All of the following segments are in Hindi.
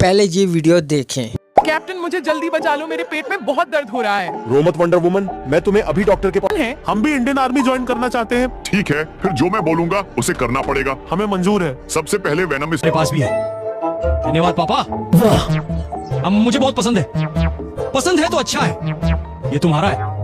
पहले ये वीडियो देखें। कैप्टन मुझे जल्दी बचा लो, मेरे पेट में बहुत दर्द हो रहा है। रो मत वंडर वुमन, मैं तुम्हें अभी डॉक्टर के पास है हम भी इंडियन आर्मी ज्वाइन करना चाहते हैं। ठीक है, फिर जो मैं बोलूंगा उसे करना पड़ेगा। हमें मंजूर है। सबसे पहले वेनम मेरे पास भी है। धन्यवाद पापा। अब मुझे बहुत पसंद है तो अच्छा है। ये तुम्हारा है।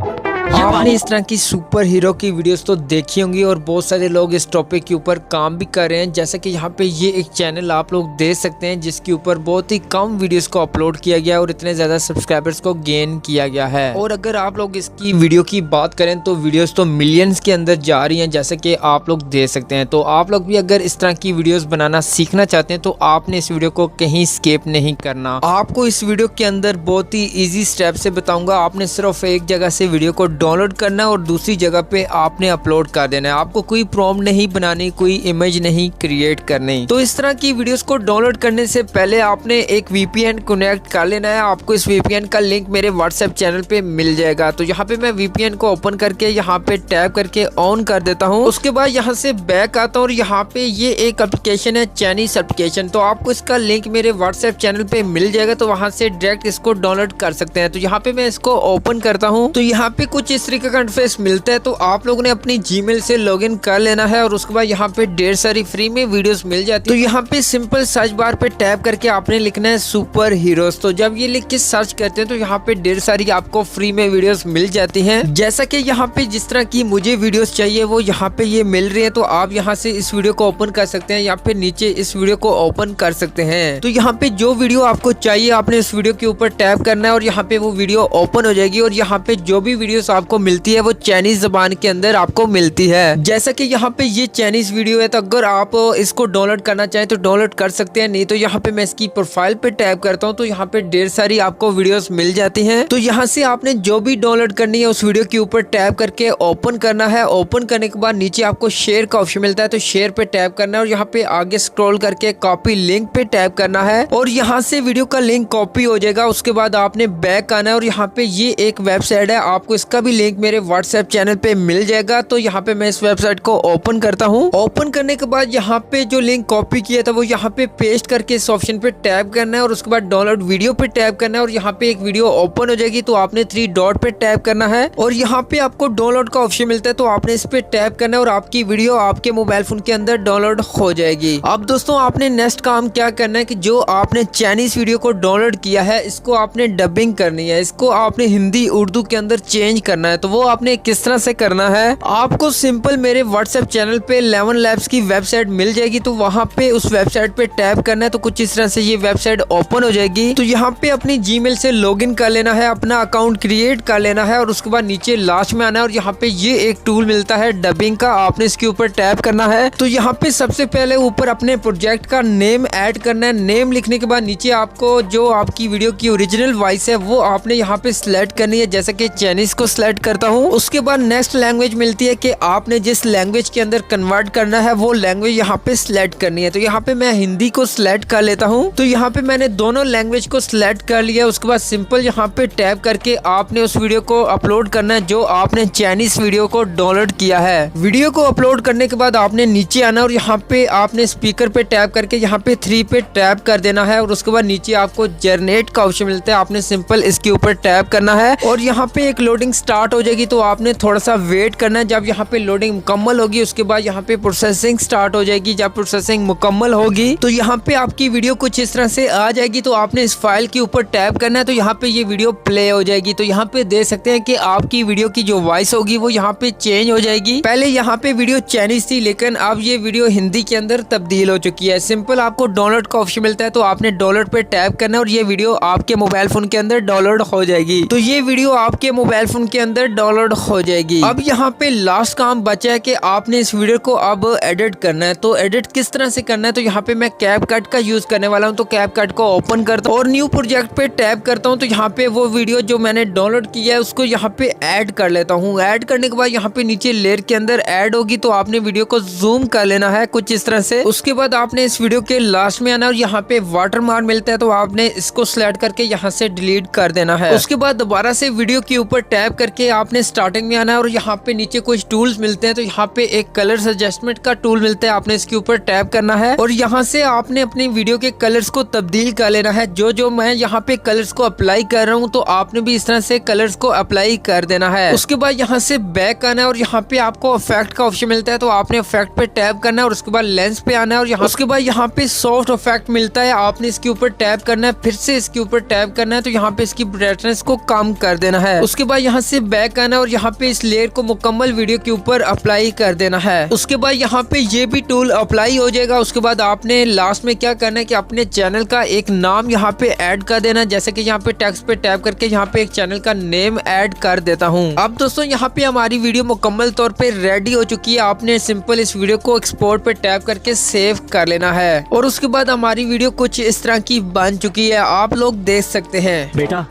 आपने इस तरह की सुपर हीरो की वीडियोस तो देखी होंगी और बहुत सारे लोग इस टॉपिक के ऊपर काम भी कर रहे हैं। जैसा कि यहाँ पे ये एक चैनल आप लोग देख सकते हैं जिसके ऊपर बहुत ही कम वीडियोस को अपलोड किया गया और इतने ज्यादा सब्सक्राइबर्स को गेन किया गया है। और अगर आप लोग इसकी वीडियो की बात करें तो वीडियोस तो मिलियंस के अंदर जा रही हैं, जैसे कि आप लोग देख सकते हैं। तो आप लोग भी अगर इस तरह की वीडियोस बनाना सीखना चाहते हैं तो आपने इस वीडियो को कहीं स्किप नहीं करना। आपको इस वीडियो के अंदर बहुत ही ईजी स्टेप से बताऊंगा। आपने सिर्फ एक जगह से वीडियो को डाउनलोड करना और दूसरी जगह पे आपने अपलोड कर देना है। आपको कोई प्रॉम्प्ट नहीं बनानी, कोई इमेज नहीं क्रिएट करनी। तो इस तरह की वीडियोस को डाउनलोड करने से पहले आपने एक VPN कनेक्ट कर लेना है। आपको इस VPN का लिंक मेरे व्हाट्सएप चैनल पे मिल जाएगा। तो यहाँ पे मैं VPN को ओपन करके यहाँ पे टैप करके ऑन कर देता हूँ। उसके बाद यहाँ से बैक आता हूँ और यहाँ पे ये एक एप्लीकेशन है, चाइनीज एप्लीकेशन। तो आपको इसका लिंक मेरे व्हाट्सएप चैनल पे मिल जाएगा। तो वहाँ से डायरेक्ट इसको डाउनलोड कर सकते हैं। तो यहाँ पे मैं इसको ओपन करता हूँ तो यहाँ पे कुछ इस तरीके का इंटरफेस मिलता है। तो आप लोगों ने अपनी जीमेल से लॉगिन कर लेना है और उसके बाद यहाँ पे ढेर सारी फ्री में वीडियोस मिल जाती है। तो यहाँ पे सिंपल सर्च बार पे टैप करके आपने लिखना है सुपर हीरोज। तो जब ये लिख के सर्च करते हैं तो यहाँ पे ढेर सारी आपको फ्री में वीडियोस मिल जाती हैं। जैसा कि यहाँ पे जिस तरह की मुझे वीडियोस चाहिए वो यहाँ पे ये मिल रही है। तो आप यहाँ से इस वीडियो को ओपन कर सकते हैं या फिर नीचे इस वीडियो को ओपन कर सकते हैं। तो यहाँ पे जो वीडियो आपको चाहिए आपने इस वीडियो के ऊपर टैप करना है और यहाँ पे वो वीडियो ओपन हो जाएगी। और यहाँ पे जो भी वीडियोस आपको मिलती है वो चाइनीज जबान के अंदर आपको मिलती है। जैसा कि यहाँ पे ये चाइनीज वीडियो है, तो अगर आप इसको डाउनलोड करना चाहें तो डाउनलोड कर सकते हैं। नहीं तो यहाँ पे मैं इसकी प्रोफाइल पे टैप करता हूँ तो यहाँ पे ढेर सारी आपको वीडियोस मिल जाती हैं। तो यहाँ से आपने जो भी डाउनलोड करनी है उस वीडियो के ऊपर टैप करके ओपन करना है। ओपन करने के बाद नीचे आपको शेयर का ऑप्शन मिलता है, तो शेयर पे टैप करना है और यहाँ पे आगे स्क्रॉल करके कॉपी लिंक पे टैप करना है और यहाँ से वीडियो का लिंक कॉपी हो जाएगा। उसके बाद आपने बैक आना है और यहाँ पे ये एक वेबसाइट है, आपको इसका भी लिंक मेरे व्हाट्सएप चैनल पे मिल जाएगा। तो यहाँ पे मैं इस वेबसाइट को ओपन करता हूँ। ओपन करने के बाद यहाँ पे जो लिंक कॉपी किया था वो यहाँ पे पेस्ट करके इस ऑप्शन पे टैप करना है और उसके बाद डाउनलोड वीडियो पे टैप करना है और यहाँ पे एक वीडियो ओपन हो जाएगी। तो आपने 3 डॉट पे टैप करना है और यहाँ पे आपको डाउनलोड का ऑप्शन मिलता है, तो आपने इस पे टैप करना है और आपकी वीडियो आपके मोबाइल फोन के अंदर डाउनलोड हो जाएगी। अब दोस्तों आपने नेक्स्ट काम क्या करना है कि जो आपने चाइनीज वीडियो को डाउनलोड किया है इसको आपने डबिंग करनी है। इसको आपने हिंदी उर्दू के अंदर चेंज करना है। तो वो आपने किस तरह से करना है, आपको सिंपल मेरे व्हाट्सएप चैनल पे 11 लैब्स की वेबसाइट मिल जाएगी। तो वहां पे उस वेबसाइट पे टैप करना है। तो कुछ इस तरह से ये वेबसाइट ओपन हो जाएगी। तो यहाँ पे अपनी जीमेल से लॉगिन कर लेना है, अपना अकाउंट क्रिएट कर लेना है और उसके बाद नीचे लास्ट में आना है और यहाँ पे ये एक टूल मिलता है डबिंग का, आपने इसके ऊपर टैप करना है। तो यहाँ पे सबसे पहले ऊपर अपने प्रोजेक्ट का नेम ऐड करना है। नेम लिखने के बाद नीचे आपको जो आपकी वीडियो की ओरिजिनल वॉइस है वो आपने यहाँ पे सिलेक्ट करनी है, जैसे कि चाइनीज को सिलेक्ट करता हूँ। उसके बाद नेक्स्ट लैंग्वेज मिलती है कि आपने जिस लैंग्वेज के अंदर कन्वर्ट करना है वो लैंग्वेज यहाँ पे सिलेक्ट करनी है। तो यहाँ पे मैं हिंदी को सिलेक्ट कर लेता हूँ। तो यहाँ पे मैंने दोनों लैंग्वेज को सिलेक्ट कर लिया। उसके बाद सिंपल यहाँ पे टैप करके आपने उस वीडियो को अपलोड करना है जो आपने चाइनीज वीडियो को डाउनलोड किया है। वीडियो को अपलोड करने के बाद आपने नीचे आना और यहाँ पे आपने स्पीकर पे टैप करके यहाँ पे 3 पे टैप कर देना है और उसके बाद नीचे आपको जनरेट का ऑप्शन मिलता है, आपने सिंपल इसके ऊपर टैप करना है और यहाँ पे एक लोडिंग स्टार्ट हो जाएगी। तो आपने थोड़ा सा वेट करना है। जब यहाँ पे लोडिंग मुकम्मल होगी उसके बाद यहाँ पे प्रोसेसिंग स्टार्ट हो जाएगी। जब प्रोसेसिंग मुकम्मल होगी तो यहाँ पे आपकी वीडियो कुछ इस तरह से आ जाएगी। तो आपने इस फाइल के ऊपर टैप करना है तो यहाँ पे ये वीडियो प्ले हो जाएगी। तो यहाँ पे देख सकते हैं कि आपकी वीडियो की जो वॉइस होगी वो यहाँ पे चेंज हो जाएगी। पहले यहाँ पे वीडियो चाइनीज थी लेकिन अब ये वीडियो हिंदी के अंदर तब्दील हो चुकी है। सिंपल आपको डाउनलोड का ऑप्शन मिलता है, तो आपने डाउनलोड पे टैप करना है और ये वीडियो आपके मोबाइल फोन के अंदर डाउनलोड हो जाएगी। तो ये वीडियो आपके मोबाइल फोन के अंदर डाउनलोड हो जाएगी। अब यहाँ पे लास्ट काम बचा है कि आपने इस वीडियो को अब एडिट करना है। तो एडिट किस तरह से करना है, तो यहाँ पे मैं कैपकट का यूज करने वाला हूँ। तो कैपकट को ओपन करता हूँ और न्यू प्रोजेक्ट पे टैप करता हूँ। तो यहाँ पे वो वीडियो जो मैंने डाउनलोड किया है उसको यहाँ पे ऐड कर लेता हूँ। ऐड करने के बाद यहाँ पे नीचे लेयर के अंदर ऐड होगी। तो आपने वीडियो को जूम कर लेना है कुछ इस तरह से। उसके बाद आपने इस वीडियो के लास्ट में आना और यहाँ पे वाटर मार्क मिलता है, तो आपने इसको सिलेक्ट करके यहाँ से डिलीट कर देना है। उसके बाद दोबारा से वीडियो के ऊपर टैप करके आपने स्टार्टिंग में आना है और यहाँ पे नीचे कुछ टूल्स मिलते हैं। तो यहाँ पे एक कलर्स एडजस्टमेंट का टूल मिलता है, आपने इसके ऊपर टैप करना है और यहाँ से आपने अपनी वीडियो के कलर्स को तब्दील कर लेना है। जो मैं यहाँ पे कलर्स को अप्लाई कर रहा हूँ तो आपने भी इस तरह से कलर्स को अप्लाई कर देना है। उसके बाद यहाँ से बैक आना है और यहाँ पे आपको इफेक्ट का ऑप्शन मिलता है, तो आपने इफेक्ट पे टैप करना है और उसके बाद लेंस पे आना है और यहाँ उसके बाद यहाँ पे सॉफ्ट इफेक्ट मिलता है, आपने इसके ऊपर टैप करना है, फिर से इसके ऊपर टैप करना है, तो यहाँ पे इसकी ब्राइटनेस को कम कर देना है। उसके बाद यहाँ से बैक आना है और यहाँ पे इस लेयर को मुकम्मल वीडियो के ऊपर अप्लाई कर देना है। उसके बाद यहाँ पे ये भी टूल अप्लाई हो जाएगा। उसके बाद आपने लास्ट में क्या करना है कि अपने चैनल का एक नाम यहाँ पे ऐड कर देना, जैसे कि यहाँ पे टेक्स्ट पे टैप करके यहाँ पे एक चैनल का नेम ऐड कर देता हूँ। अब दोस्तों यहाँ पे हमारी वीडियो मुकम्मल तौर पे रेडी हो चुकी है। आपने सिंपल इस वीडियो को एक्सपोर्ट पे टैप करके सेव कर लेना है और उसके बाद हमारी वीडियो कुछ इस तरह की बन चुकी है, आप लोग देख सकते हैं। बेटा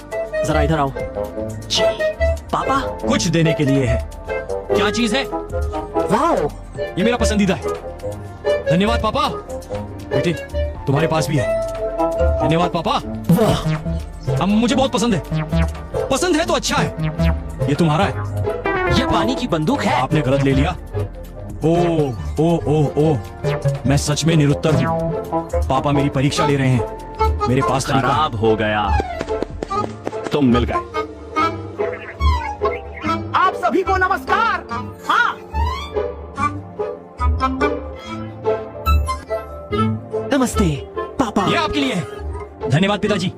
जरा इधर आओ। जी पापा। कुछ देने के लिए है। क्या चीज है? वाओ ये मेरा पसंदीदा है। धन्यवाद पापा। बेटे तुम्हारे पास भी है। धन्यवाद पापा। अब मुझे बहुत पसंद है। पसंद है तो अच्छा है। ये तुम्हारा है। ये पानी की बंदूक है। आपने गलत ले लिया। ओ मैं सच में निरुत्तर हूँ। पापा मेरी परीक्षा ले रहे हैं। मेरे पास तरीका है। खराब हो गया, तुम मिल गए। आप सभी को नमस्कार। हाँ, नमस्ते पापा। ये आपके लिए है। धन्यवाद पिताजी।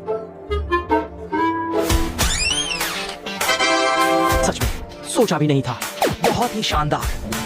सच में सोचा भी नहीं था, बहुत ही शानदार।